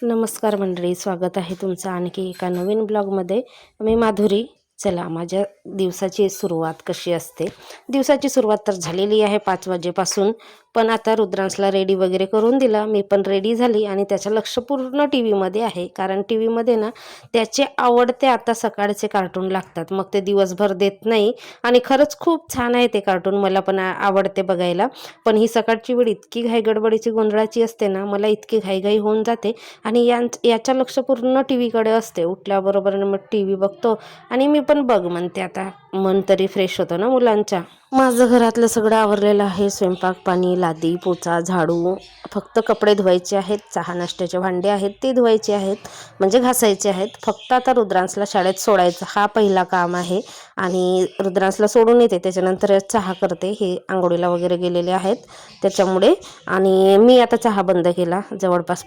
नमस्कार मंडळी, स्वागत आहे तुमचं आणखी एका नवीन ब्लॉगमध्ये. मी माधुरी. चला, माझ्या दिवसाची सुरुवात कशी असते. दिवसाची सुरुवात तर झालेली आहे 5 वाजेपासून, पण आता रुद्रांशला रेडी वगैरे करून दिला. मी पण रेडी झाली आणि त्याचं लक्ष पूर्ण टी व्हीमध्ये आहे. कारण टी व्हीमध्ये ना त्याचे आवडते आता सकाळचे कार्टून लागतात, मग ते दिवसभर देत नाही. आणि खरंच खूप छान आहे ते कार्टून, मला पण आवडते बघायला. पण ही सकाळची वेळ इतकी घाई गडबडीची गोंधळाची असते ना, मला इतकी घाईघाई होऊन जाते. आणि याचं लक्ष पूर्ण टी व्हीकडे असते. उठल्याबरोबर मग टी व्ही बघतो आणि मी पण बघ म्हणते, आता मन तरी फ्रेश होतं ना मुलांच्या. माझं घरातलं सगळं आवरलेलं आहे. स्वयंपाक पाणी, लादी पोचा, झाडू. फक्त कपडे धुवायचे आहेत. चहा नाश्त्याचे भांडे आहेत ते धुवायचे आहेत, म्हणजे घासायचे आहेत. फक्त आता रुद्रांशला शाळेत सोडायचं हा पहिला काम आहे. आणि रुद्रांशला सोडून येते, त्याच्यानंतर चहा करते. हे आंघोळीला वगैरे गेलेले आहेत त्याच्यामुळे. आणि मी आता चहा बंद केला. जवळपास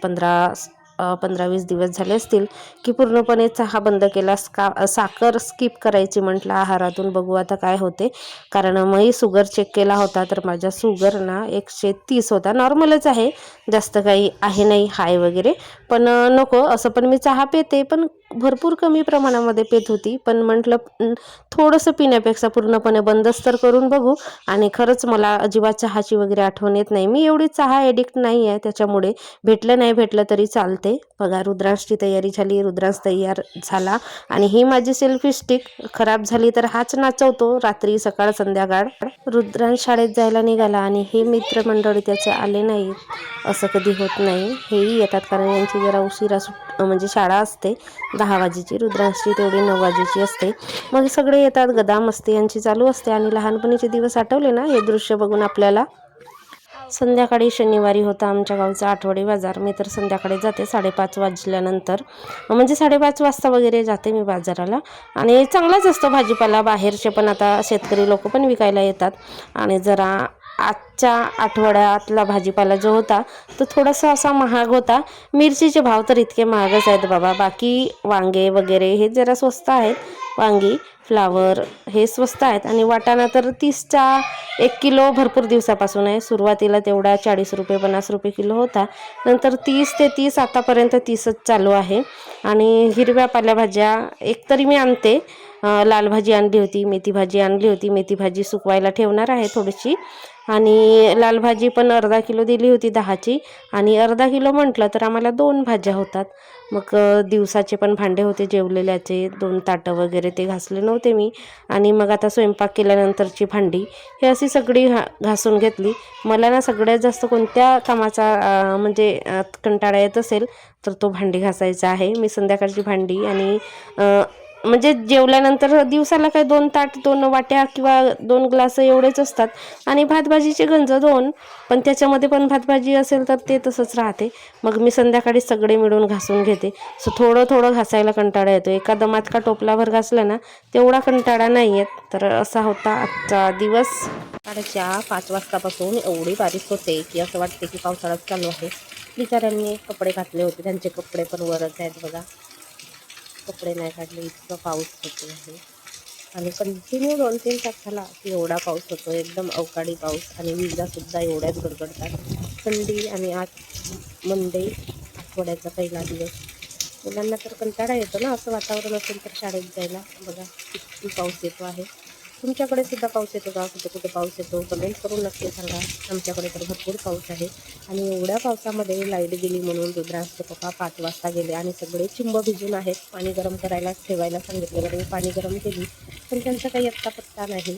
15-20 दिवस झाले असतील की पूर्णपणे चहा बंद केला. साखर स्किप करायची म्हटलं आहारातून, बघू आता काय होते. कारण मी शुगर चेक केला होता, तर माझा शुगर ना 130 होता. नॉर्मलच आहे, जास्त काही आहे नाही हाय वगैरे. पण नको असं, पण मी चहा पिते, पण भरपूर कमी प्रमाणामध्ये पित होती. पण म्हटलं थोडंसं पिण्यापेक्षा पूर्णपणे बंदच तर करून बघू. आणि खरंच मला अजिबात चहाची वगैरे आठवण येत नाही. मी एवढी चहा एडिक्ट नाही आहे, त्याच्यामुळे भेटलं नाही भेटलं तरी चालते. बघा, रुद्रांशची तयारी झाली, रुद्रांश तयार झाला. आणि ही माझी सेल्फी स्टिक खराब झाली तर हाच नाचवतो रात्री सकाळ संध्याकाळ. रुद्रांश शाळेत जायला निघाला आणि हे मित्रमंडळी त्याचे आले नाहीत, असं कधी होत नाही. हेही येतात, कारण यांची जरा उशिरा म्हणजे शाळा असते 10 वाजेची. रुद्रांशची तेवढी 9 वाजेची असते. मग सगळे येतात, गदा मस्ती यांची चालू असते. आणि लहानपणीचे दिवस आठवले ना हे दृश्य बघून आपल्याला. संध्याकाळी शनिवारी होता आमच्या गावचा आठवडी बाजार. मी तर संध्याकाळी जाते 5:30 वाजल्यानंतर, म्हणजे 5:30 वाजता वगैरे जाते मी बाजाराला. आणि चांगलाच असतो भाजीपाला. बाहेरचे पण आता शेतकरी लोक पण विकायला येतात. आणि जरा आजच्या आठवड्यातला भाजीपाला जो होता तो थोडासा असा महाग होता. मिरचीचे भाव तर इतके महागच आहेत बाबा. बाकी वांगे वगैरे हे जरा स्वस्त आहेत. वांगी, फ्लावर हे स्वस्त आहेत. आणि वाटाणा तर 30चा 1 किलो भरपूर दिवसापासून आहे. सुरुवातीला तेवढा 40 रुपये 50 रुपये किलो होता, नंतर 30 ते 30 आतापर्यंत 30च चालू आहे. आणि हिरव्या पालेभाज्या एक तरी मी आणते. लाल भाजी आणली होती, मेथी भाजी आणली होती. मेथी भाजी सुकवायला ठेवणार आहे थोडीशी. आणि लाल भाजी पण अर्धा किलो दिली होती 10ची. आणि अर्धा किलो म्हटलं तर आम्हाला 2 भाज्या होतात. मग दिवसाचे पण भांडे होते जेवलेल्याचे, 2 ताटं वगैरे ते घासले नव्हते मी. आणि मग आता स्वयंपाक केल्यानंतरची भांडी हे अशी सगळी घासून घेतली. मला ना सगळ्यात जास्त कोणत्या कामाचा म्हणजे कंटाळा येत असेल तर तो भांडी घासायचा आहे. मी संध्याकाळची भांडी आणि म्हणजे जेवल्यानंतर दिवसाला काय 2 ताट 2 वाट्या किंवा 2 ग्लास एवढेच असतात. आणि भातभाजीचे गंज 2, पण त्याच्यामध्ये पण भातभाजी असेल तर ते तसंच राहते. मग मी संध्याकाळी सगळे मिळून घासून घेते. सो थोडं थोडं घासायला कंटाळा येतो. एका दमात का टोपलाभर घासला ना तेवढा कंटाळा नाही येत. तर असा होता आजचा दिवस. सकाळच्या 5 वाजतापासून एवढी बारिश होते की असं वाटते की पावसाळाच चालू आहे. बिचाऱ्यांनी कपडे घातले होते, त्यांचे कपडे पण वरच आहेत बघा. कपडे नाही काढले, इतका पाऊस होतो आहे. आणि कंटिन्यू 2-3 तास झाला की एवढा पाऊस होतो, एकदम अवकाळी पाऊस. आणि विजासुद्धा एवढ्याच गडगडतात. थंडी. आणि आज मंडे, आठवड्याचा पहिला दिवस. मुलांना तर कंटाळा येतो ना असं वातावरण असेल तर शाळेत जायला. बघा किती पाऊस येतो आहे. तुमच्याकडे सुद्धा पाऊस येतो का? कुठे कुठे पाऊस येतो कमेंट करून नक्की सांगा. आमच्याकडे तर भरपूर पाऊस आहे. आणि एवढ्या पावसामध्ये लाईट गेली म्हणून रुद्रांशचे पप्पा 5 वाजता गेले आणि सगळे चिंब भिजून आहेत. पाणी गरम करायला ठेवायला सांगितलं, बरं मी पाणी गरम केली, पण त्यांचा काही आत्ता पत्ता नाही.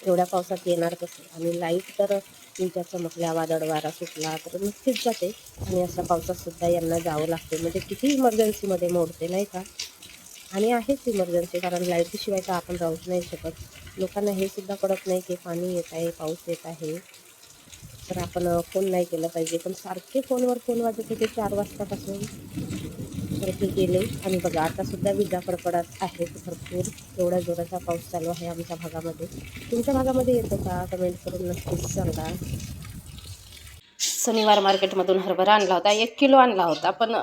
एवढ्या पावसात येणार कसं. आणि लाईट तर विजा चमकल्या, वादळ वारा सुटला तर नक्कीच जाते. आणि अशा पावसातसुद्धा यांना जावं लागते, म्हणजे किती इमर्जन्सीमध्ये मोडते नाही का. आणि आहेच इमर्जन्सी, कारण लाईटशिवाय तर आपण राहूच नाही शकत. लोकांना हे सुद्धा कळत नाही की पाणी येत आहे, पाऊस येत आहे, तर आपण फोन नाही केलं पाहिजे. पण सारखे फोनवर फोन वाजत होते 4 वाजतापासून. तर ते गेले. आणि बघा आतासुद्धा विजा कडकडत आहेत भरपूर. एवढ्या जोराचा पाऊस चालू आहे आमच्या भागामध्ये. तुमच्या भागामध्ये येतो का? कमेंट करून नक्कीच सांगा. शनिवार मार्केटमधून हरभरा आणला होता, 1 किलो आणला होता. पण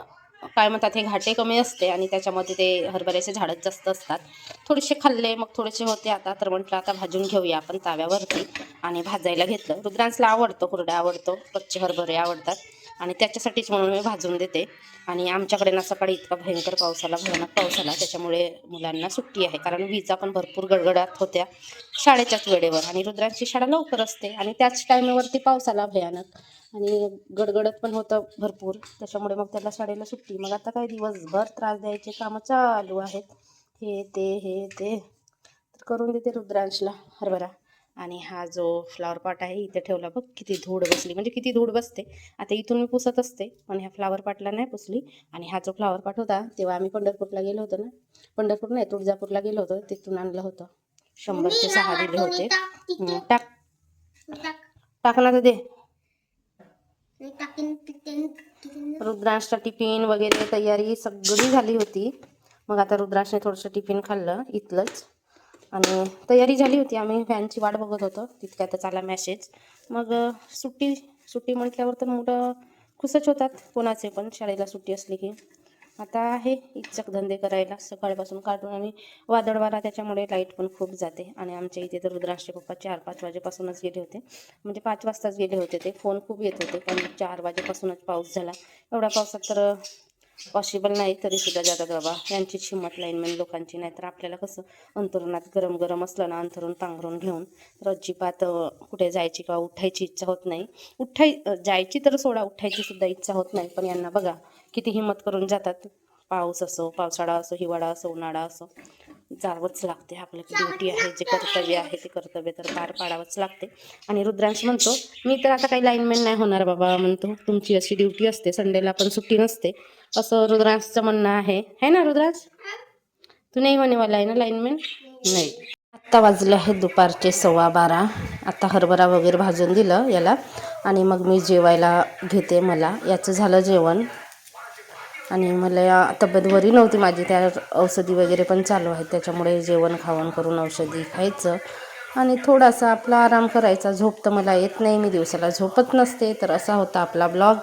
काय म्हणतात, हे घाटे कमी असते आणि त्याच्यामध्ये ते हरभऱ्याचे झाडच जास्त असतात. थोडेसे खाल्ले, मग थोडेसे होते आता, तर म्हटलं आता भाजून घेऊया आपण ताव्यावरती. आणि भाजायला घेतलं. रुद्रांशला आवडतो, कुरडा आवडतो, कच्चे हरभरे आवडतात. आणि त्याच्यासाठीच म्हणून मी भाजून देते. आणि आमच्याकडे ना सकाळी इतका भयंकर भयानक पाऊस आला, त्याच्यामुळे मुलांना सुट्टी आहे. कारण विजा पण भरपूर गडगडाट होत्या शाळेच्याच वेळेवर, आणि रुद्रांची शाळा लवकर असते आणि त्याच टायमावरती पाऊस आला भयानक, आणि गडगडत पण होतं भरपूर, त्याच्यामुळे मग त्याला शाळेला सुट्टी. मग आता काय दिवसभर त्रास द्यायचे कामं चालू आहेत, हे ते तर करून देते रुद्रांशला हरभरा. आणि हा जो फ्लावर पॉट आहे इथे ठेवला बघ, किती धूळ बसली, म्हणजे किती धूळ बसते. आता इथून मी पुसत असते पण ह्या फ्लावर पॉटला नाही पुसली. आणि हा जो फ्लावर पॉट होता तेव्हा आम्ही पंढरपूरला गेलो होतो ना, पंढरपूर नाही तुळजापूरला गेलो होतो, तिथून आणलं होतं. 100चे 6 दिले होते. टाक टाकणार तर दे. रुद्रांशचा टिफिन वगैरे तयारी सगळी झाली होती. मग आता रुद्रांशने थोडंसं टिफिन खाल्लं इथलंच, आणि तयारी झाली होती. आम्ही फॅनची वाट बघत होतो, तितक्यातच आला मेसेज. मग सुट्टी म्हटल्यावर तर मुलं खुशच होतात, कोणाचे पण शाळेला सुट्टी असली की. आता आहे इच्छक धंदे करायला सकाळपासून काढून, आणि वादळ वारा त्याच्यामुळे लाईट पण खूप जाते. आणि आमच्या इथे तर रुद्रांशचे पप्पा 4-5 वाजेपासूनच गेले होते, म्हणजे 5 वाजताच गेले होते. ते फोन खूप येत होते, पण 4 वाजेपासूनच पाऊस झाला. एवढ्या पावसात तर पॉसिबल नाही, तरीसुद्धा जातात बाबा, यांचीच हिंमत लाईनमॅन लोकांची. नाही तर आपल्याला कसं अंथरुणात गरम गरम असलं ना, अंथरून पांघरून घेऊन तर अजिबात कुठे जायची किंवा उठायची इच्छा होत नाही. जायची तर सोडा, उठायची सुद्धा इच्छा होत नाही. पण यांना बघा किती हिंमत करून जातात. पाऊस असो, पावसाळा असो, हिवाळा असो, उन्हाळा असो, जावंच लागते. आपलं ड्युटी आहे, जे कर्तव्य आहे ते कर्तव्य तर पार पाडावंच लागते. आणि रुद्रांश म्हणतो मी तर आता काही लाईनमॅन नाही होणार बाबा, म्हणतो तुमची अशी ड्युटी असते, संडेला पण सुट्टी नसते, असं रुद्रांशचं म्हणणं आहे ना रुद्रांश? तू नाही होणेवाला आहे ना लाईनमॅन? नाही. आत्ता वाजले आहेत दुपारचे 12:15. आता हरभरा वगैरे भाजून दिलं याला, आणि मग मी जेवायला घेते. मला याचं झालं जेवण, आणि मला तब्येत बरी नव्हती माझी, त्या औषधी वगैरे पण चालू आहेत, त्याच्यामुळे जेवण खावण करून औषधी खायचं आणि थोडासा आपला आराम करायचा. झोप तर मला येत नाही, मी दिवसाला झोपत नसते. तर असा होता आपला ब्लॉग.